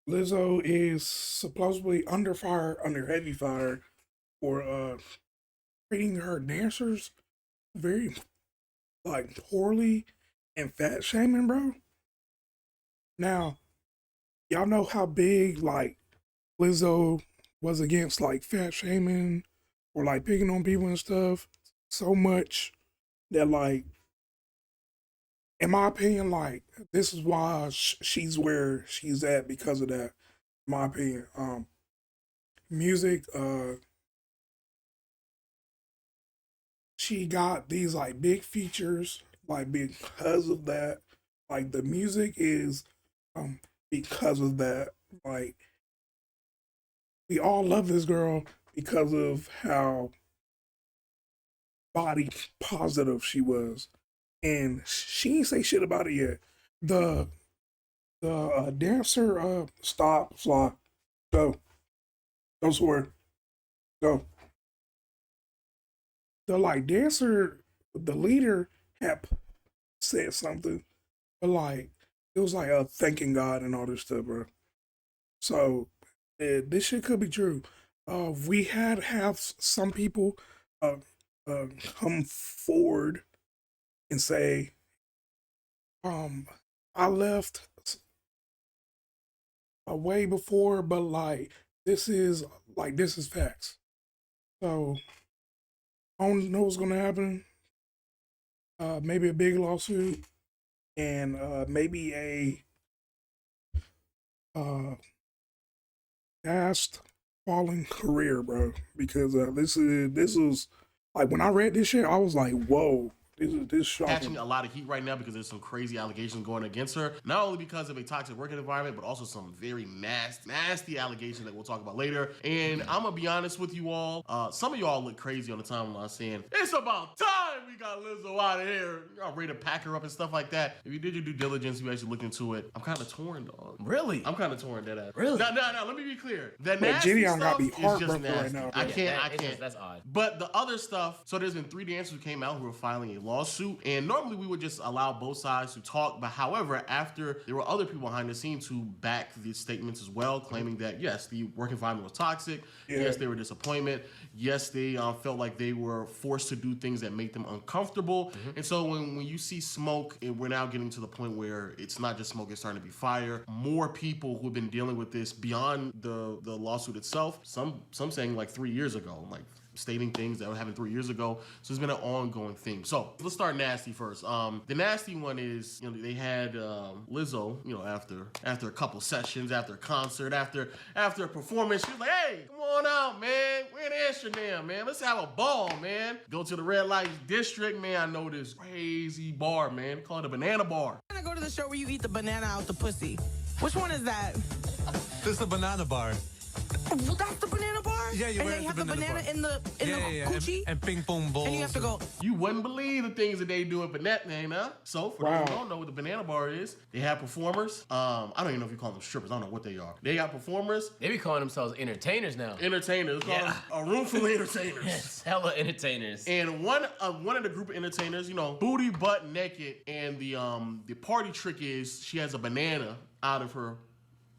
Lizzo is supposedly under fire, under heavy fire, for treating her dancers very poorly and fat shaming, bro. Now, y'all know how big Lizzo was against fat shaming or picking on people and stuff. So much that in my opinion, this is why she's where she's at because of that. In my opinion, music, she got these big features because of that. The music is um because of that. Like we all love this girl because of how body positive she was, and she ain't say shit about it yet. The dancer, stop, fly, go, don't swear, go. The dancer, the leader had said something, but it was thanking God and all this stuff, bro. So this shit could be true. We had have some people uh, come forward and say, um, I left way before, but this is this is facts. So I don't know what's gonna happen. Maybe a big lawsuit and maybe a uh, fast falling career, bro. Because this is when I read this shit, I was like, whoa, this Catching shocking. a lot of heat right now because there's some crazy allegations going against her. Not only because of a toxic working environment, but also some very nasty allegations that we'll talk about later. And I'm gonna be honest with you all. Some of y'all look crazy on the timeline saying it's about time we got Lizzo out of here. Y'all ready to pack her up and stuff like that. If you did your due diligence, you actually looked into it. I'm kind of torn, dog. Really? I'm kind of torn, dead ass. Really? No. Let me be clear. The But nasty Gideon got stuff me is just heartbroken nasty. right now, I bro. can't. That's odd. But the other stuff. So there's been 3 dancers who came out who were filing a lawsuit, and normally we would just allow both sides to talk. But however, after there were other people behind the scenes who backed these statements as well, claiming that yes, the work environment was toxic. Yeah. Yes, they were disappointment. Yes, they felt like they were forced to do things that make them uncomfortable. And so when you see smoke, and we're now getting to the point where it's not just smoke, it's starting to be fire. More people who've been dealing with this beyond the lawsuit itself. Some saying 3 years ago, stating things that happened 3 years ago. So it's been an ongoing thing. So let's start nasty first. The nasty one is, they had Lizzo, after a couple sessions, after a concert, after a performance, she was like, hey, come on out, man. We're in Amsterdam, man. Let's have a ball, man. Go to the red light district, man. I know this crazy bar, man. They call it a banana bar. I go to the show where you eat the banana out the pussy. Which one is that? This is a banana bar. Well, that's the banana bar? Yeah, you and wear they the have the banana banana bar. in the coochie? And ping pong balls. And you have to go. You wouldn't believe the things that they do at Banana, thing, huh? So for those who don't know what the banana bar is, they have performers. I don't even know if you call them strippers. I don't know what they are. They got performers. They be calling themselves entertainers now. Entertainers. Call them a room full of entertainers. Yes, hella entertainers. And one of the group of entertainers, booty butt naked, and the party trick is she has a banana out of her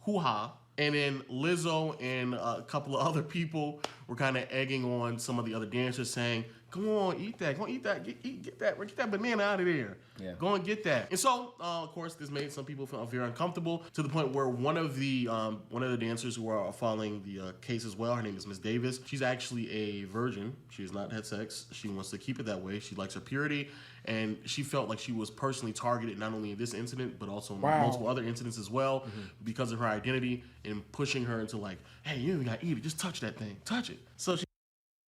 hoo-ha. And then Lizzo and a couple of other people were kind of egging on some of the other dancers, saying, "Come on, eat that. Go eat that. Get that banana out of there. Yeah. Go and get that." And so, of course, this made some people feel very uncomfortable to the point where one of the dancers who are following the case as well, her name is Miss Davis. She's actually a virgin. She has not had sex. She wants to keep it that way. She likes her purity. And she felt like she was personally targeted not only in this incident, but also in multiple other incidents as well because of her identity and pushing her into hey, you ain't gotta eat it. Just touch that thing. Touch it. So she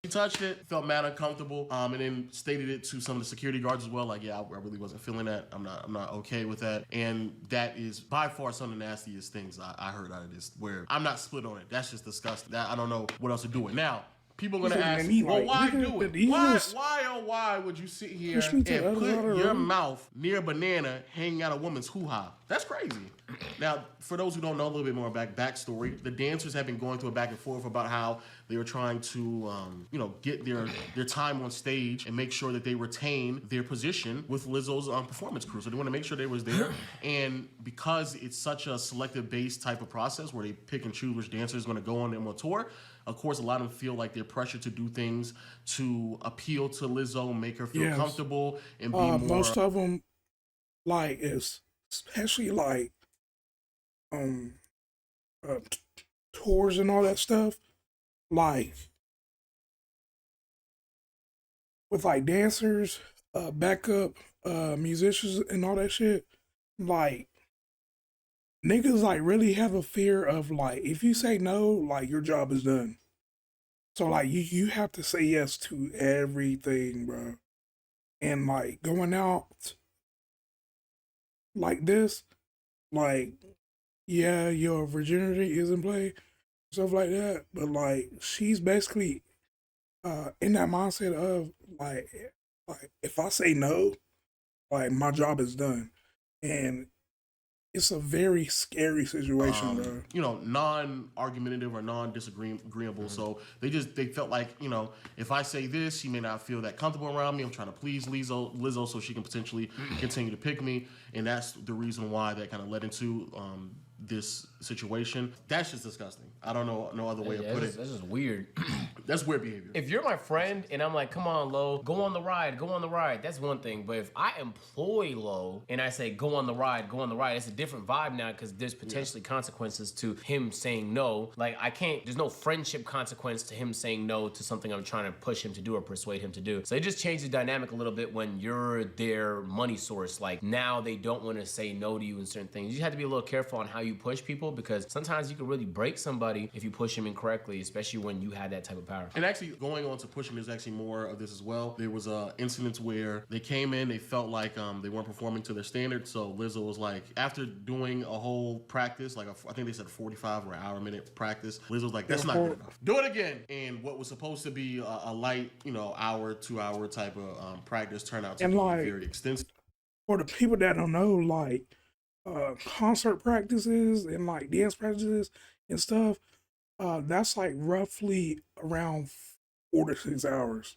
touched it, felt mad uncomfortable, and then stated it to some of the security guards as well. I really wasn't feeling that. I'm not okay with that. And that is by far some of the nastiest things I heard out of this, where I'm not split on it. That's just disgusting. I don't know what else to do with. Now, People are He's gonna looking at ask, me well, like, why nigga, do did it? he Why, just why would you sit here push me to the and other side put of the your room? mouth near a banana hanging out a woman's hoo-ha? That's crazy. Now, for those who don't know a little bit more about backstory, the dancers have been going through a back and forth about how they were trying to, get their time on stage and make sure that they retain their position with Lizzo's performance crew. So they want to make sure they was there. And because it's such a selective based type of process where they pick and choose which dancer is going to go on them on tour, of course, a lot of them feel like they're pressured to do things to appeal to Lizzo, make her feel Yes. comfortable, and be more. Most of them, like, is especially like um tours and all that stuff, like with like dancers, backup musicians and all that shit. Like niggas like really have a fear of like if you say no, like your job is done. So like you have to say yes to everything, bro. And like going out like this, like yeah, your virginity is in play, stuff like that. But like she's basically in that mindset of like if I say no, like my job is done. And it's a very scary situation, bro. Non-argumentative or non-disagreeable. So they felt like, if I say this, she may not feel that comfortable around me. I'm trying to please Lizzo so she can potentially continue to pick me. And that's the reason why that kind of led into this situation. That's just disgusting. I don't know no other way to put it. That's just weird. That's weird behavior. If you're my friend and I'm like, come on, Lo, go on the ride, that's one thing. But if I employ Lo and I say, go on the ride, it's a different vibe now because there's potentially consequences to him saying no. Like, there's no friendship consequence to him saying no to something I'm trying to push him to do or persuade him to do. So it just changes the dynamic a little bit when you're their money source. Like, now they don't want to say no to you in certain things. You have to be a little careful on how you push people because sometimes you can really break somebody if you push them incorrectly, especially when you have that type of power. And actually, going on to pushing, there's actually more of this as well. There was incidents where they came in, they felt like they weren't performing to their standards. So Lizzo was like, after doing a whole practice, like I think they said 45 or an hour minute practice, Lizzo was like, that's not good enough. Do it again. And what was supposed to be a light, hour, 2 hour type of practice turned out to be very extensive. For the people that don't know, like concert practices and like dance practices and stuff, that's like roughly around 4 to 6 hours.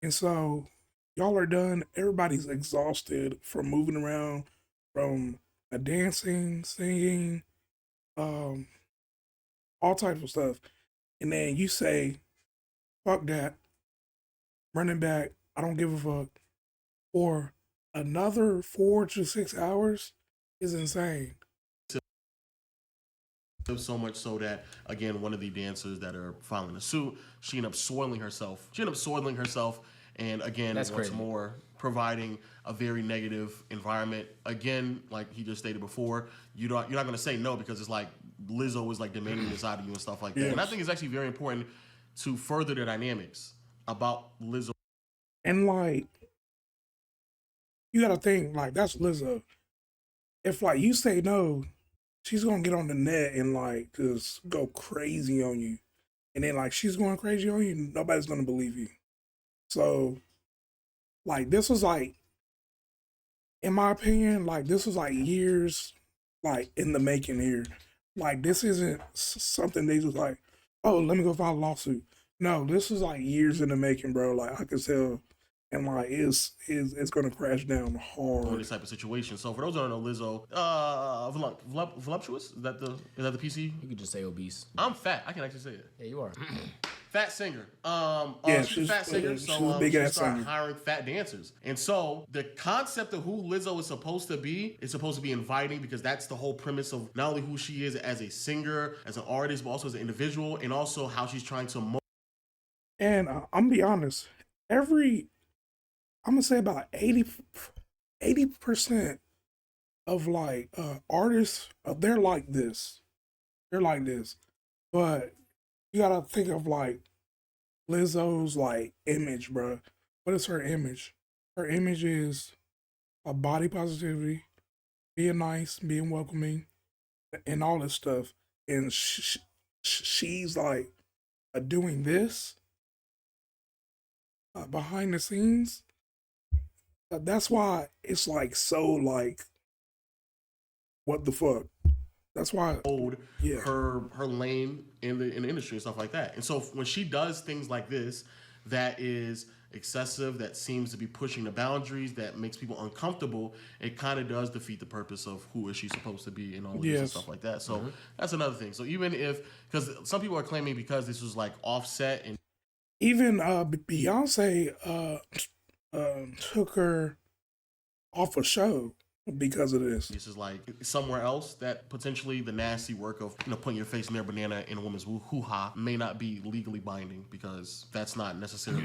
And so y'all are done. Everybody's exhausted from moving around, from dancing, singing, all types of stuff. And then you say, fuck that, running back, I don't give a fuck. Or another 4 to 6 hours is insane. So much so that, again, one of the dancers that are filing the suit, she ended up soiling herself. And again, That's once crazy. more, providing a very negative environment. Again, like he just stated before, you're not going to say no because it's like Lizzo is like demanding this out of you and stuff like that. Yes. And I think it's actually very important to further the dynamics about Lizzo. And like, you gotta think, like, that's Lizzo. If like you say no, she's gonna get on the net and like just go crazy on you. And then like she's going crazy on you, nobody's gonna believe you. So like this was like, in my opinion, like this was like years like in the making here. Like this isn't something they just like, oh, let me go file a lawsuit. No, this is like years in the making, bro. Like I could tell, and like it's gonna crash down On hard. this type of situation. So for those who don't know, Lizzo, voluptuous, is that the PC? You could just say obese. I'm fat. I can actually say it. Yeah, you are. Fat singer. Yeah, she's a fat singer, she's so a big she ass started singer. hiring fat dancers. And so the concept of who Lizzo is supposed to be inviting because that's the whole premise of not only who she is as a singer, as an artist, but also as an individual, and also how she's trying to And I'm gonna be honest, I'm gonna say about 80% of like artists, they're like this. They're like this. But you gotta think of like Lizzo's like image, bro. What is her image? Her image is a body positivity, being nice, being welcoming, and all this stuff. And she's like doing this behind the scenes. That's why it's like so like what the fuck. That's why. Hold Yeah. her lane in the industry and stuff like that. And so when she does things like this, that is excessive, that seems to be pushing the boundaries, that makes people uncomfortable, it kind of does defeat the purpose of who is she supposed to be and all of this and stuff like that. So that's another thing. So even if, because some people are claiming because this was like offset and Even Beyonce took her off a show because of this. this is like somewhere else, that potentially the nasty work of putting your face in their banana in a woman's hoo-ha may not be legally binding because that's not necessarily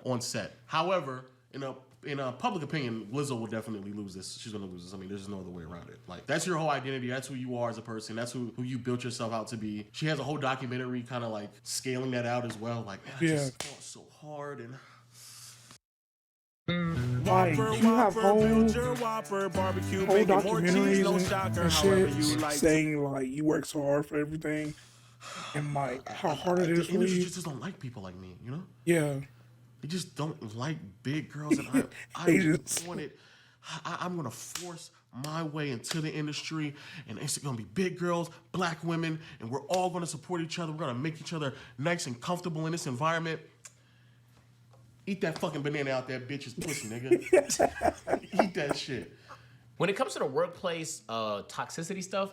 on set. However, in a public opinion, Lizzo will definitely lose this. She's gonna lose this. I mean, there's no other way around it. Like, that's your whole identity. That's who you are as a person. That's who you built yourself out to be. She has a whole documentary kind of like scaling that out as well. Like, man, I just fought so hard and. Like, you have whole documentaries and shit saying like you work so hard for everything and like how hard it is The for industry you. just don't like people like me, Yeah. They just don't like big girls, and They just- want it. I'm gonna force my way into the industry, and it's gonna be big girls, black women, and we're all gonna support each other. We're gonna make each other nice and comfortable in this environment. Eat that fucking banana out that bitch's pussy, nigga. Eat that shit. When it comes to the workplace toxicity stuff,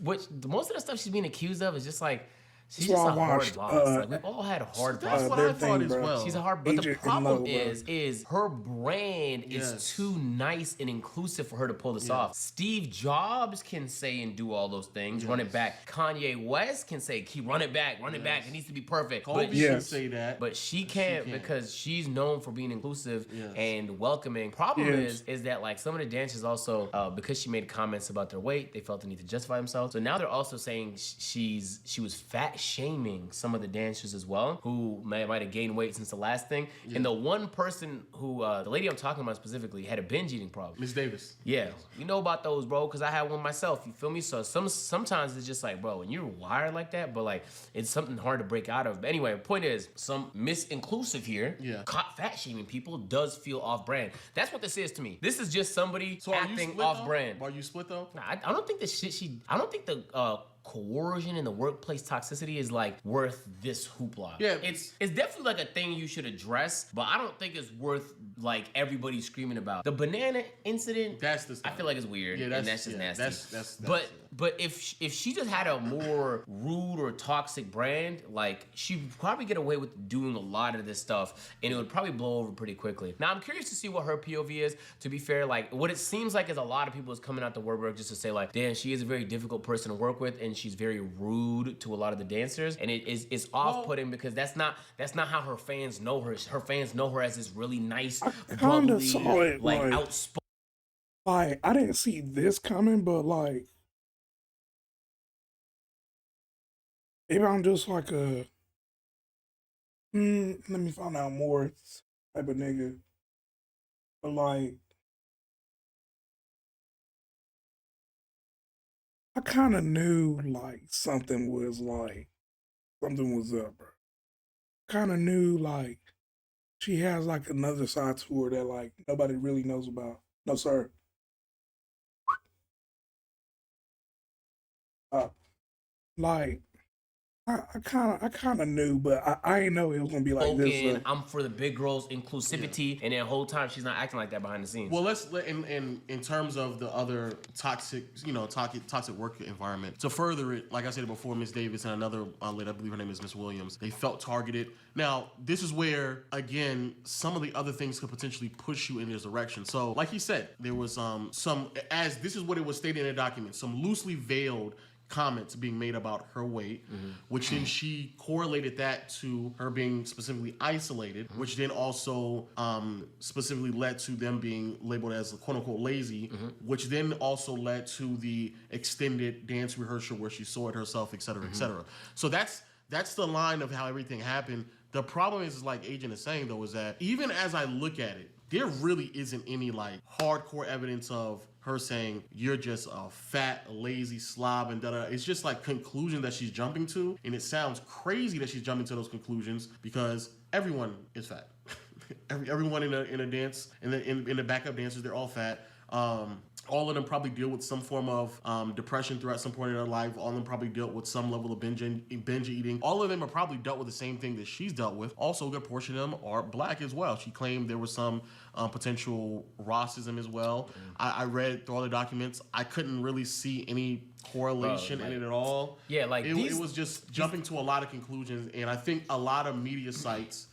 which most of the stuff she's being accused of is just like she's That's just a why I hard watched, boss. Like, we've all had hard That's bosses. what their I thought thing, as bro. well. She's a hard, but the Agent problem Low, bro. is her brand is too nice and inclusive for her to pull this off. Steve Jobs can say and do all those things, run it back. Kanye West can say, "Keep run it back, run it back. It needs to be perfect." Kobe But should say that, but she can't because she's known for being inclusive and welcoming. Problem Yes. is that like some of the dancers also, because she made comments about their weight, they felt the need to justify themselves. So now they're also saying she was fat shaming some of the dancers as well, who might have gained weight since the last thing. And the one person who, the lady I'm talking about specifically, had a binge eating problem. Miss Davis. Yeah, you know about those, bro, because I had one myself. You feel me? So sometimes it's just like, bro, when you're wired like that, but like it's something hard to break out of. But anyway, the point is, some misinclusive here, caught fat shaming people does feel off brand. That's what this is to me. This is just somebody So are you acting split, off though? brand. Are you split though? Nah, I don't think the shit I don't think the coercion in the workplace toxicity is like worth this hoopla. Yeah. It's definitely like a thing you should address, but I don't think it's worth like everybody screaming about. The banana incident, That's the stuff. I feel like it's weird, and that's just nasty. That's but if she just had a more rude or toxic brand, like she would probably get away with doing a lot of this stuff, and it would probably blow over pretty quickly. Now I'm curious to see what her POV is. To be fair, like what it seems like is a lot of people is coming out to work just to say like, damn, she is a very difficult person to work with, and she's very rude to a lot of the dancers, and it's off-putting because that's not how her fans know her. Her fans know her as this really nice, kinda bubbly, saw it, like like- outspoken. Like, I didn't see this coming, but like, maybe I'm just like a, let me find out more type of nigga. But like, I kind of knew like something was up, bro. Kind of knew like she has like another side to her that like nobody really knows about. No, sir. Like I kind of knew, but I didn't know it was gonna be like this. Spoken, I'm for the big girls inclusivity, and then the whole time she's not acting like that behind the scenes. Well, let's in terms of the other toxic work environment. To further it, like I said before, Miss Davis and another lady, I believe her name is Miss Williams, they felt targeted. Now, this is where again some of the other things could potentially push you in this direction. So, like he said, there was some, as this is what it was stated in the document, some loosely veiled comments being made about her weight, which then she correlated that to her being specifically isolated, which then also specifically led to them being labeled as quote unquote lazy, which then also led to the extended dance rehearsal where she saw it herself, et cetera, et cetera. So that's the line of how everything happened. The problem is like Agent is saying though, is that even as I look at it, there really isn't any like hardcore evidence of her saying you're just a fat, lazy slob and da-da. It's just like conclusion that she's jumping to, and it sounds crazy that she's jumping to those conclusions because everyone is fat. everyone in a dance in the backup dancers, they're all fat. All of them probably deal with some form of depression throughout some point in their life. All of them probably dealt with some level of binge eating. All of them are probably dealt with the same thing that she's dealt with. Also, a good portion of them are black as well. She claimed there was some potential racism as well. I read through all the documents. I couldn't really see any correlation in it at all. Yeah, like it was just jumping to a lot of conclusions, and I think a lot of media sites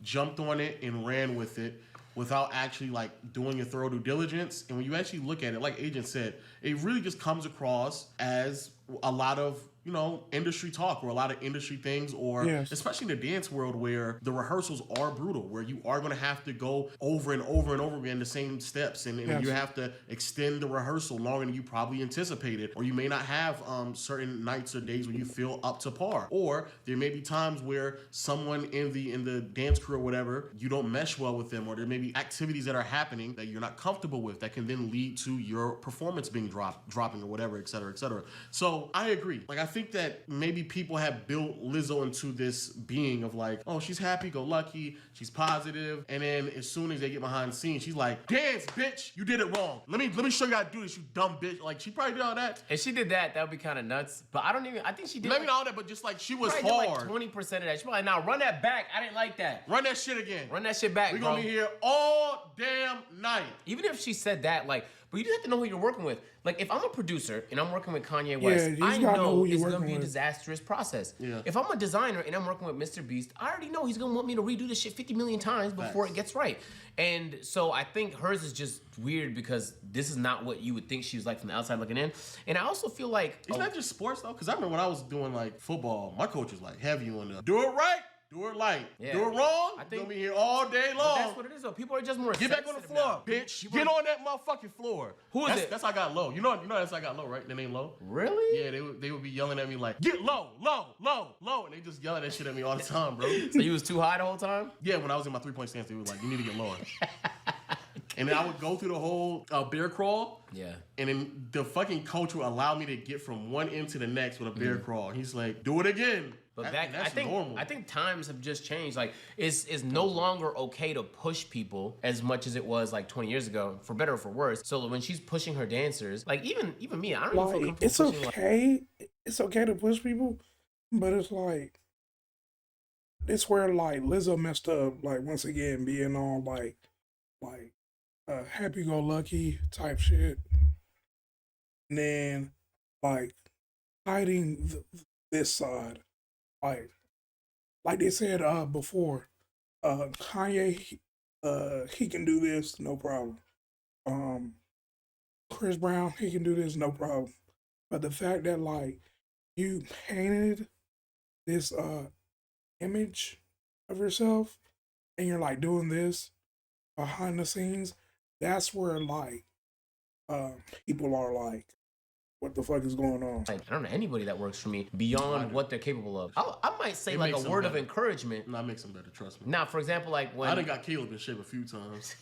jumped on it and ran with it without actually like doing a thorough due diligence. And when you actually look at it, like Agent said, it really just comes across as a lot of, you know, industry talk or a lot of industry things, or especially in the dance world where the rehearsals are brutal, where you are going to have to go over and over and over again the same steps, and you have to extend the rehearsal longer than you probably anticipated, or you may not have certain nights or days where you feel up to par, or there may be times where someone in the dance crew or whatever, you don't mesh well with them, or there may be activities that are happening that you're not comfortable with that can then lead to your performance being dropping or whatever, et cetera, et cetera. So I agree. Like, I think that maybe people have built Lizzo into this being of like, oh, she's happy-go-lucky, she's positive, and then as soon as they get behind the scenes, she's like, dance, bitch, you did it wrong. Let me show you how to do this, you dumb bitch. Like, she probably did all that. If she did that, that would be kind of nuts. But I think she did. Maybe not all that, but just like she was probably hard. did like 20% of that. She probably, now run that back. I didn't like that. Run that shit again. Run that shit back, We're bro. gonna be here all damn night. Even if she said that, like, but you just have to know who you're working with. Like, if I'm a producer and I'm working with Kanye West, I know it's going to be a disastrous process. Yeah. If I'm a designer and I'm working with Mr. Beast, I already know he's going to want me to redo this shit 50 million times before it gets right. And so I think hers is just weird because this is not what you would think she was like from the outside looking in. And I also feel like... It's not just sports, though, because I remember when I was doing, like, football, my coach was, like, heavy on the do it right. Do it light. Yeah. Do it wrong. I think you'll be here all day long. That's what it is, though. People are just more get back on the floor, bitch. Get on that motherfucking floor. Who is it? That's how I got low. You know that's how I got low, right? Their name Low. Really? Yeah, they would be yelling at me like, get low, low, low, low, and they just yelling that shit at me all the time, bro. So you was too high the whole time? Yeah, when I was in my 3-point stance, they were like, you need to get lower. And then I would go through the whole bear crawl. Yeah. And then the fucking coach would allow me to get from one end to the next with a bear crawl. And he's like, do it again. But that's normal. I think times have just changed. Like, it's no longer okay to push people as much as it was like 20 years ago, for better or for worse. So when she's pushing her dancers, like even me, I don't even feel comfortable it's pushing, okay. It's okay to push people, but it's like it's where like Lizzo messed up. Like once again, being all like happy-go-lucky type shit, and then like hiding this side. Like they said before, Kanye, he can do this, no problem. Chris Brown, he can do this, no problem. But the fact that like you painted this image of yourself and you're like doing this behind the scenes, that's where like people are like, what the fuck is going on? I don't know anybody that works for me beyond what they're capable of. I might say like a word of encouragement. Nah, makes them better, trust me. Now, for example, like when... I done got Caleb in shape a few times.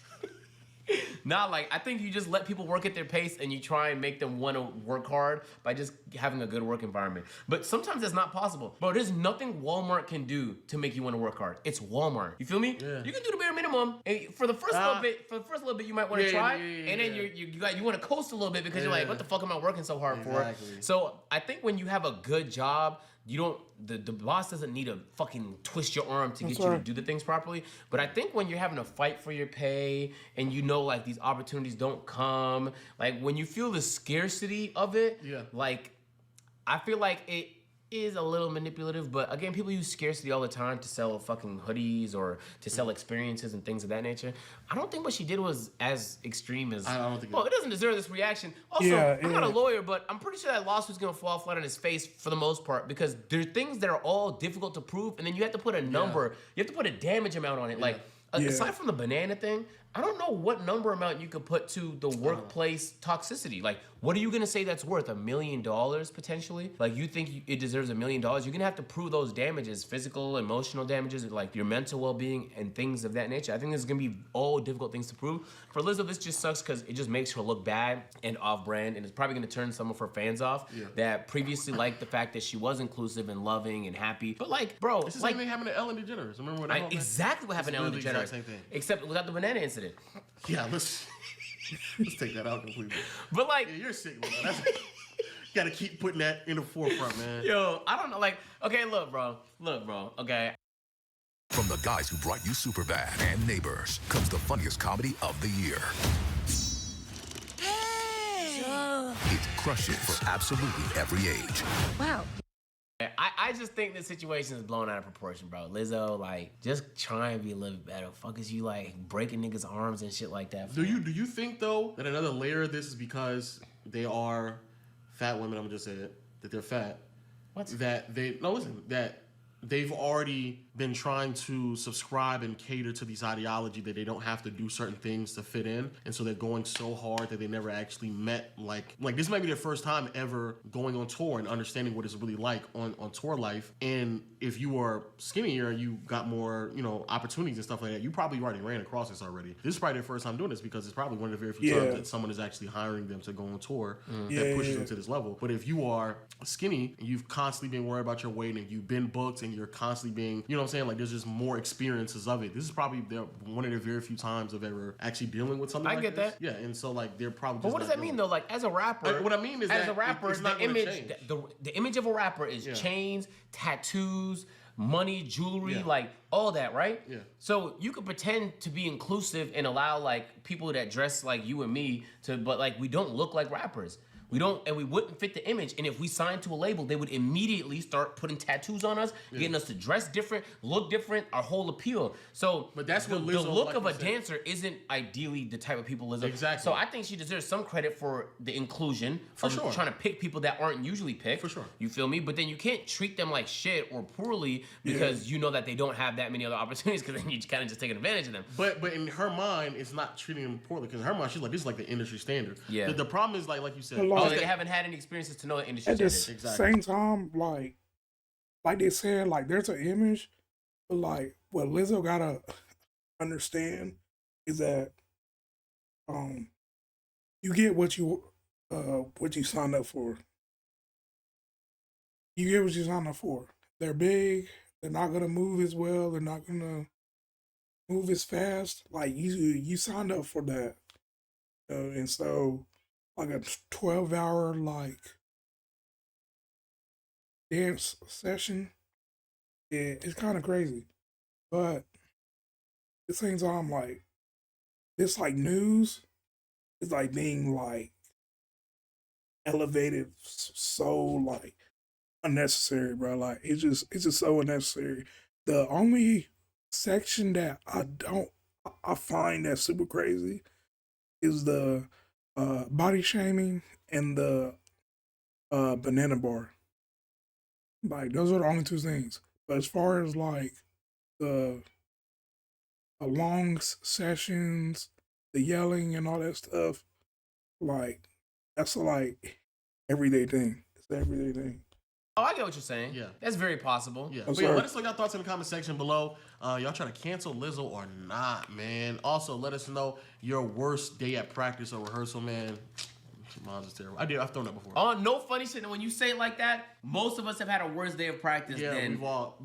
Nah, like, I think you just let people work at their pace and you try and make them want to work hard by just having a good work environment. But sometimes that's not possible. Bro, there's nothing Walmart can do to make you want to work hard. It's Walmart. You feel me? Yeah. You can do the bare minimum. And for the first little bit, you might want to try. And then you want to coast a little bit because you're like, what the fuck am I working so hard for? So I think when you have a good job, you don't, the boss doesn't need to fucking twist your arm to get you to do the things properly. But I think when you're having to fight for your pay and you know like these opportunities don't come, like when you feel the scarcity of it, like I feel like it is a little manipulative, but again, people use scarcity all the time to sell fucking hoodies or to sell experiences and things of that nature. I don't think what she did was as extreme as... I don't think it doesn't deserve this reaction. Also, I'm not a lawyer, but I'm pretty sure that lawsuit's gonna fall flat on his face for the most part because there are things that are all difficult to prove, and then you have to put a number, you have to put a damage amount on it. Like, aside from the banana thing, I don't know what number amount you could put to the workplace toxicity. Like, what are you gonna say that's worth $1 million potentially? Like, you think it deserves $1 million? You're gonna have to prove those damages, physical, emotional damages, like your mental well-being and things of that nature. I think this is gonna be all difficult things to prove. For Lizzo, this just sucks because it just makes her look bad and off-brand, and it's probably gonna turn some of her fans off that previously liked the fact that she was inclusive and loving and happy. But like, bro, It's the like same thing happened to Ellen DeGeneres. Remember when exactly what happened to Ellen literally the DeGeneres, exact same thing. except without the banana incident. Yeah, let's take that out completely. But like, Yeah, you're sick, man. That's, gotta keep putting that in the forefront, man. yo, I don't know. Like, okay, look, bro. Okay, From the guys who brought you Superbad and Neighbors comes the funniest comedy of the year. It's Crush It for absolutely every age. Wow. I just think the situation is blown out of proportion, bro. Lizzo, like, just try and be a little bit better. Fuck is you like breaking niggas' arms and shit like that? Do you think though that another layer of this is because they are fat women? I'm gonna just say it, that they're fat. What? That they've already been trying to subscribe and cater to this ideology that they don't have to do certain things to fit in, and so they're going so hard that they never actually met like this might be their first time ever going on tour and understanding what it's really like on tour life. And if you are skinnier and you got more opportunities and stuff like that, you probably already ran across this already. This is probably their first time doing this because it's probably one of the very few times that someone is actually hiring them to go on tour that pushes them to this level. But if you are skinny and you've constantly been worried about your weight and you've been booked and you're constantly being, you know what I'm saying, like there's just more experiences of it. This is probably one of the very few times of ever actually dealing with something like this. I get that. Yeah, and so like they're probably. But what does that mean though? Like as a rapper, what I mean is as that a rapper, it's not the image, the image of a rapper is chains, tattoos, money, jewelry, like all that, right? Yeah. So you could pretend to be inclusive and allow like people that dress like you and me to, but like we don't look like rappers. We don't, and we wouldn't fit the image. And if we signed to a label, they would immediately start putting tattoos on us, getting us to dress different, look different, our whole appeal. So, but that's what the Lizzo, look like of a said, dancer isn't ideally the type of people Lizzo. Exactly. So I think she deserves some credit for the inclusion, for sure, trying to pick people that aren't usually picked. For sure. You feel me? But then you can't treat them like shit or poorly because you know that they don't have that many other opportunities. Because then you kind of just taking advantage of them. But in her mind, it's not treating them poorly because in her mind she's like, this is like the industry standard. Yeah. The problem is like you said, they haven't had any experiences to know the industry standards. At the same time, like they said, like there's an image, but like what Lizzo gotta understand is that you get what you signed up for. You get what you signed up for. They're big. They're not gonna move as well. They're not gonna move as fast. Like you signed up for that, and so like a 12-hour like dance session, it's kind of crazy. But at the same time, like this like news is like being like elevated so like unnecessary, bro. Like it's just so unnecessary. The only section that I find that's super crazy is the body shaming and the banana bar. Like those are the only two things. But as far as like the long sessions, the yelling and all that stuff, like that's like everyday thing. It's an everyday thing. Oh, I get what you're saying. Yeah. That's very possible. Yeah. But yeah, let us know your thoughts in the comment section below. Y'all trying to cancel Lizzo or not, man? Also, let us know your worst day at practice or rehearsal, man. Mine's is terrible. I've thrown that before. Oh, no funny shit. And when you say it like that, most of us have had a worse day of practice than we've all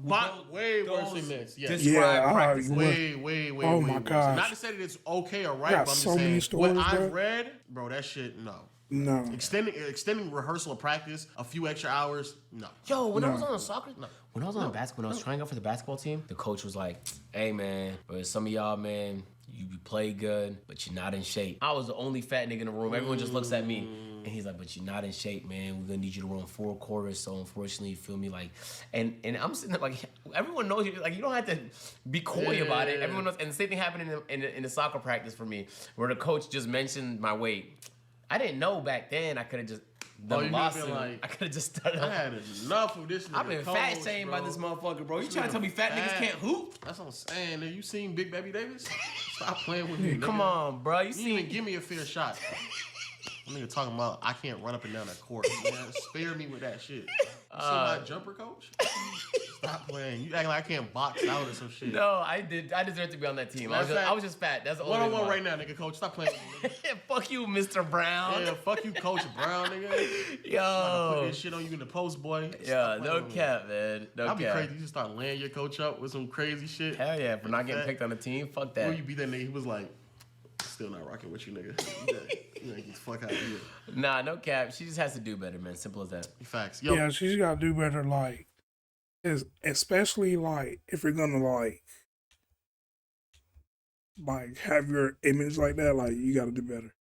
way worse than this. Yeah, practice. Way oh my gosh. Not to say that it's okay or right, but I'm just so saying stories, what I've read, bro, that shit, no. No. Extending rehearsal or practice a few extra hours, no. Yo, when I was on soccer, when I was on basketball, when I was trying out for the basketball team, the coach was like, "Hey man, some of y'all, man, you play good, but you're not in shape." I was the only fat nigga in the room. Everyone just looks at me, and he's like, "But you're not in shape, man. We're gonna need you to run 4 quarters." So unfortunately, you feel me, like, and I'm sitting there like, everyone knows you. Like, you don't have to be coy about it. Everyone knows. And the same thing happened in the soccer practice for me, where the coach just mentioned my weight. I didn't know back then. I could have just The Oh, you lawsuit. been like, I could have just started. I had enough of this nigga. I've been coach, fat shamed by bro. this motherfucker, bro. You This trying to nigga tell me fat niggas fat. can't hoop? That's what I'm saying. You seen Big Baby Davis? Stop playing with me. Come nigga. on, bro. You You didn't see even give me a fair shot. That nigga talking about I can't run up and down that court. Man, spare me with that shit. You see my jumper coach? Stop playing. You acting like I can't box out or some shit. No, I did. I deserve to be on that team. I was just fat. That's the only One-on-one reason right now, nigga, coach. Stop playing with me. Nigga. Fuck you, Mr. Brown. Yeah, fuck you, Coach Brown, nigga. I'm about to Yo. put this shit on you in the post, boy. Yeah, Stop no playing with me. cap, man. No That'd be cap. crazy. You just start laying your coach up with some crazy shit. Hell yeah, for not getting picked on the team. Fuck Or that. you beat that nigga, he was like, still not rocking with you, nigga. You gotta get the fuck out of here. Nah, no cap. She just has to do better, man. Simple as that. Facts. Yo, Yeah, she's got to do better. Like, especially like if you're gonna like have your image like that, like you got to do better.